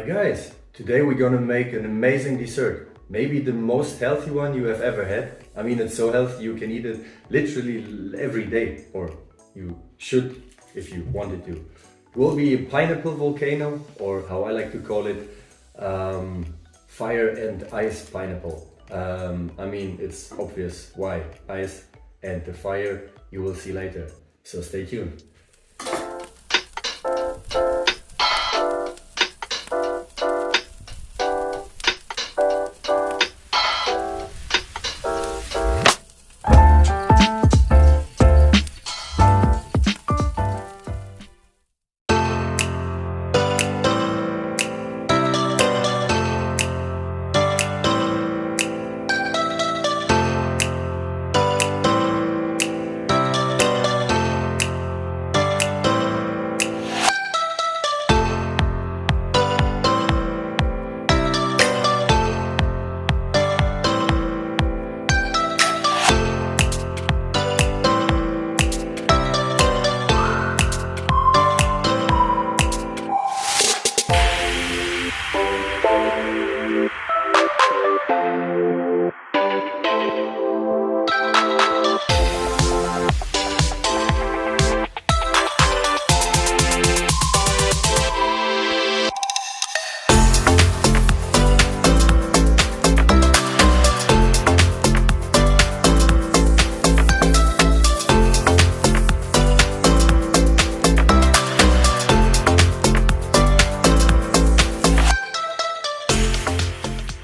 guys, today we're gonna make an amazing dessert. Maybe the most healthy one you have ever had. I mean, it's so healthy you can eat it literally every day, or you should if you wanted to. It will be a pineapple volcano, or how I like to call it, fire and ice pineapple. I mean, it's obvious why. Ice and the fire you will see later. So stay tuned.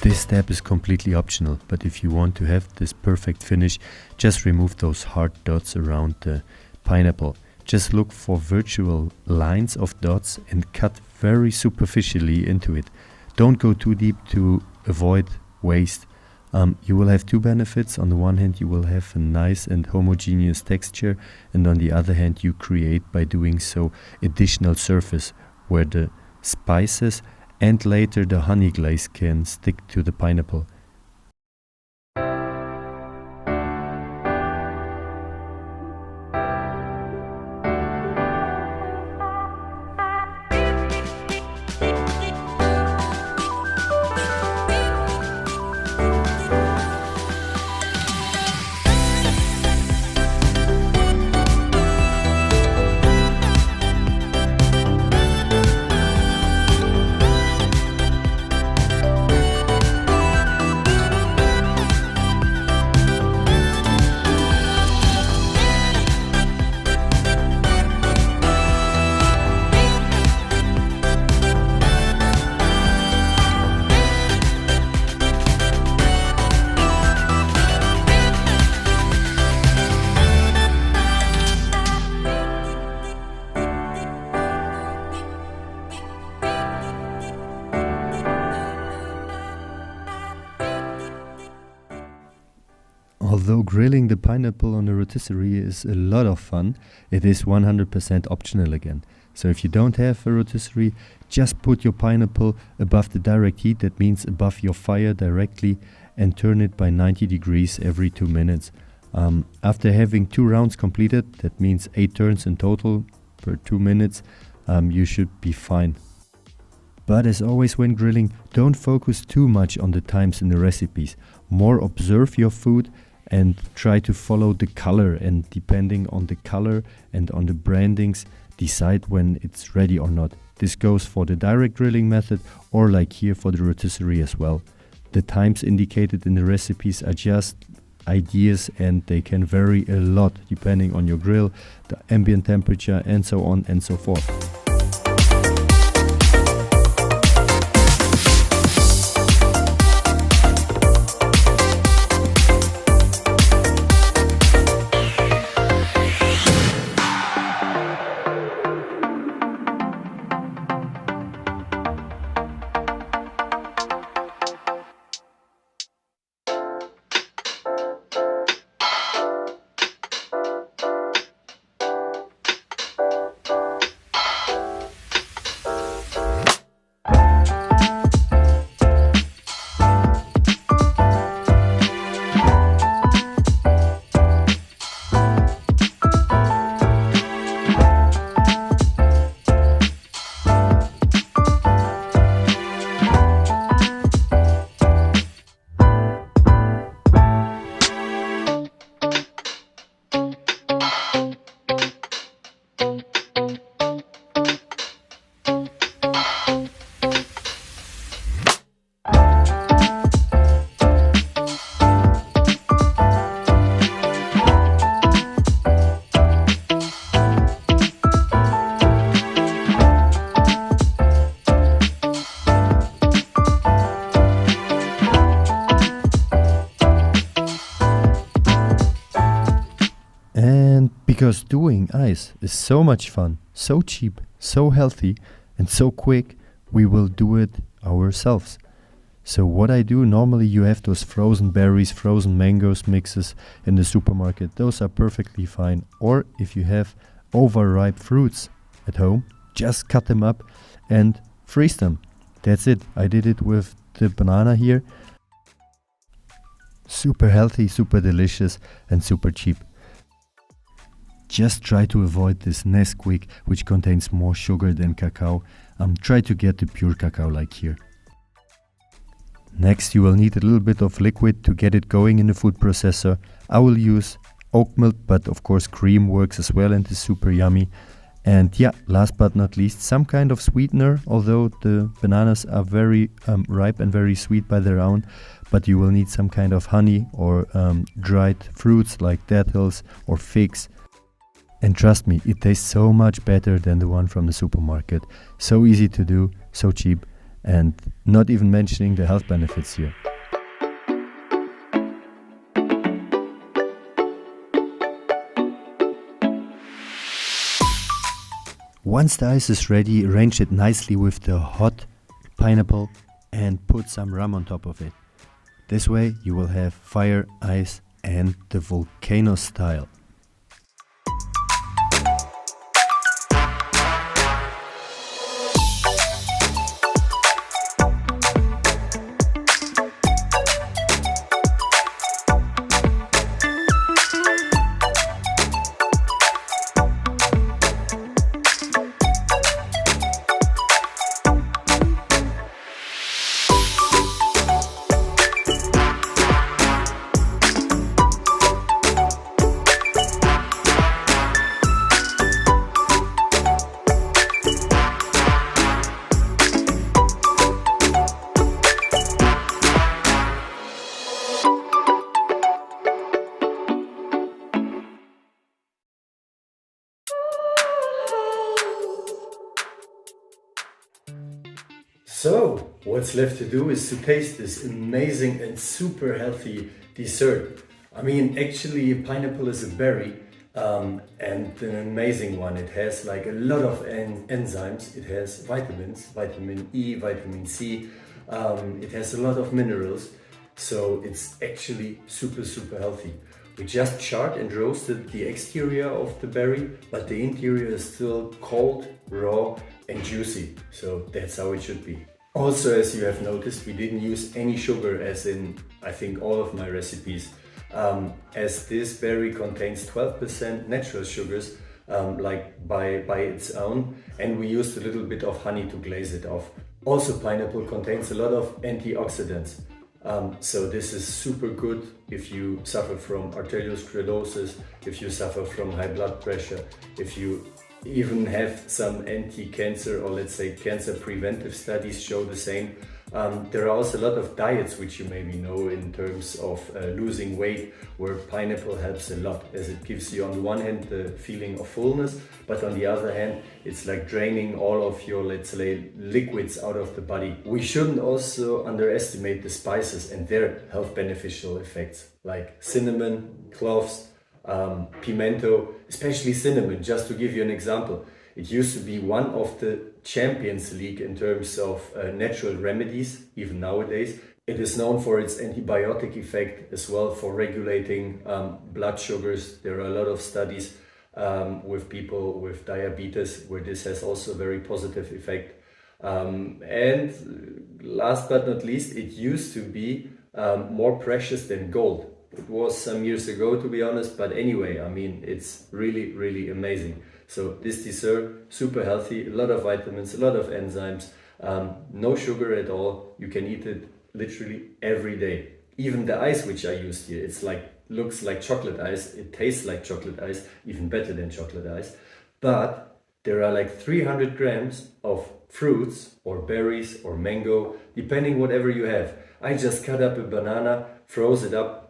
This step is completely optional, but if you want to have this perfect finish, just remove those hard dots around the pineapple. Just look for virtual lines of dots and cut very superficially into it. Don't go too deep to avoid waste. You will have two benefits. On the one hand, you will have a nice and homogeneous texture, and on the other hand, you create by doing so additional surface where the spices and later the honey glaze can stick to the pineapple. Although grilling the pineapple on a rotisserie is a lot of fun, it is 100% optional again. So if you don't have a rotisserie, just put your pineapple above the direct heat, that means above your fire directly, and turn it by 90 degrees every 2 minutes. After having 2 rounds completed, that means 8 turns in total per 2 minutes, you should be fine. But as always when grilling, don't focus too much on the times in the recipes. More observe your food and try to follow the color, and depending on the color and on the brandings, decide when it's ready or not. This goes for the direct grilling method, or like here for the rotisserie as well. The times indicated in the recipes are just ideas, and they can vary a lot depending on your grill, the ambient temperature, and so on and so forth. And because doing ice is so much fun, so cheap, so healthy, and so quick, we will do it ourselves. So what I do, normally you have those frozen berries, frozen mangoes mixes in the supermarket. Those are perfectly fine. Or if you have overripe fruits at home, just cut them up and freeze them. That's it. I did it with the banana here. Super healthy, super delicious, and super cheap. Just try to avoid this Nesquik, which contains more sugar than cacao. Try to get the pure cacao like here. Next, you will need a little bit of liquid to get it going in the food processor. I will use oat milk, but of course cream works as well and is super yummy. And yeah, last but not least, some kind of sweetener, although the bananas are very ripe and very sweet by their own, but you will need some kind of honey or dried fruits like dattles or figs. And trust me, it tastes so much better than the one from the supermarket. So easy to do, so cheap, and not even mentioning the health benefits here. Once the ice is ready, arrange it nicely with the hot pineapple and put some rum on top of it. This way you will have fire, ice and the volcano style. So, what's left to do is to taste this amazing and super healthy dessert. I mean, actually, pineapple is a berry and an amazing one. It has like a lot of enzymes. It has vitamins, vitamin E, vitamin C. It has a lot of minerals. So it's actually super, super healthy. We just charred and roasted the exterior of the berry, but the interior is still cold, raw and juicy. So that's how it should be. Also, as you have noticed, we didn't use any sugar as in, I think, all of my recipes. As this berry contains 12% natural sugars, like by its own, and we used a little bit of honey to glaze it off. Also, pineapple contains a lot of antioxidants. So this is super good if you suffer from arteriosclerosis, if you suffer from high blood pressure, if you even have some anti-cancer or let's say cancer preventive studies show the same. There are also a lot of diets which you maybe know in terms of losing weight, where pineapple helps a lot, as it gives you on the one hand the feeling of fullness, but on the other hand it's like draining all of your, let's say, liquids out of the body. We shouldn't also underestimate the spices and their health beneficial effects, like cinnamon, cloves, pimento, especially cinnamon. Just to give you an example, it used to be one of the Champions League in terms of natural remedies, even nowadays. It is known for its antibiotic effect as well, for regulating blood sugars. There are a lot of studies with people with diabetes where this has also a very positive effect. And last but not least, it used to be more precious than gold. It was some years ago, to be honest, but anyway, I mean, it's really, really amazing. So this dessert, super healthy, a lot of vitamins, a lot of enzymes, no sugar at all. You can eat it literally every day. Even the ice which I used here, it's like, looks like chocolate ice, it tastes like chocolate ice, even better than chocolate ice. But there are like 300 grams of fruits or berries or mango, depending whatever you have. I just cut up a banana, froze it up.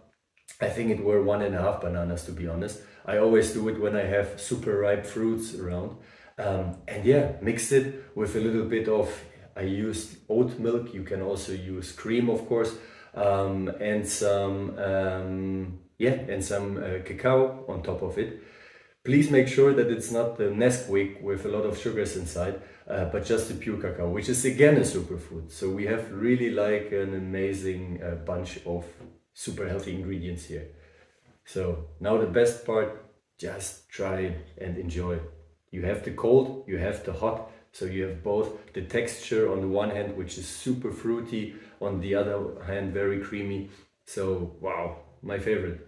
I think it were 1.5 bananas, to be honest. I always do it when I have super ripe fruits around. And yeah, mixed it with a little bit of, I used oat milk. You can also use cream, of course, and some cacao on top of it. Please make sure that it's not the Nesquik with a lot of sugars inside, but just the pure cacao, which is again a superfood. So we have really like an amazing bunch of super healthy ingredients here. So now the best part, just try and enjoy. You have the cold, you have the hot, so you have both the texture on the one hand, which is super fruity, on the other hand, very creamy. So wow, my favorite.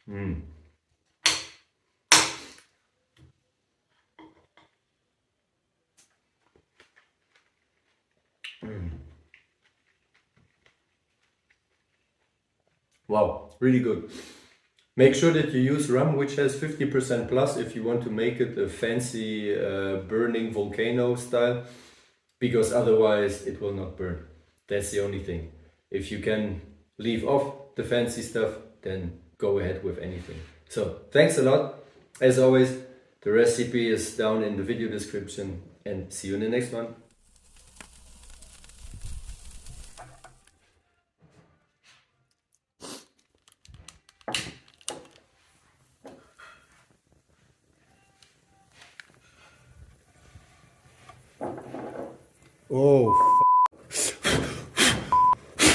Mm. Mm. Wow, really good. Make sure that you use rum which has 50% plus if you want to make it a fancy burning volcano style, because otherwise it will not burn. That's the only thing. If you can leave off the fancy stuff, then go ahead with anything. So thanks a lot. As always, the recipe is down in the video description, and see you in the next one. Oh.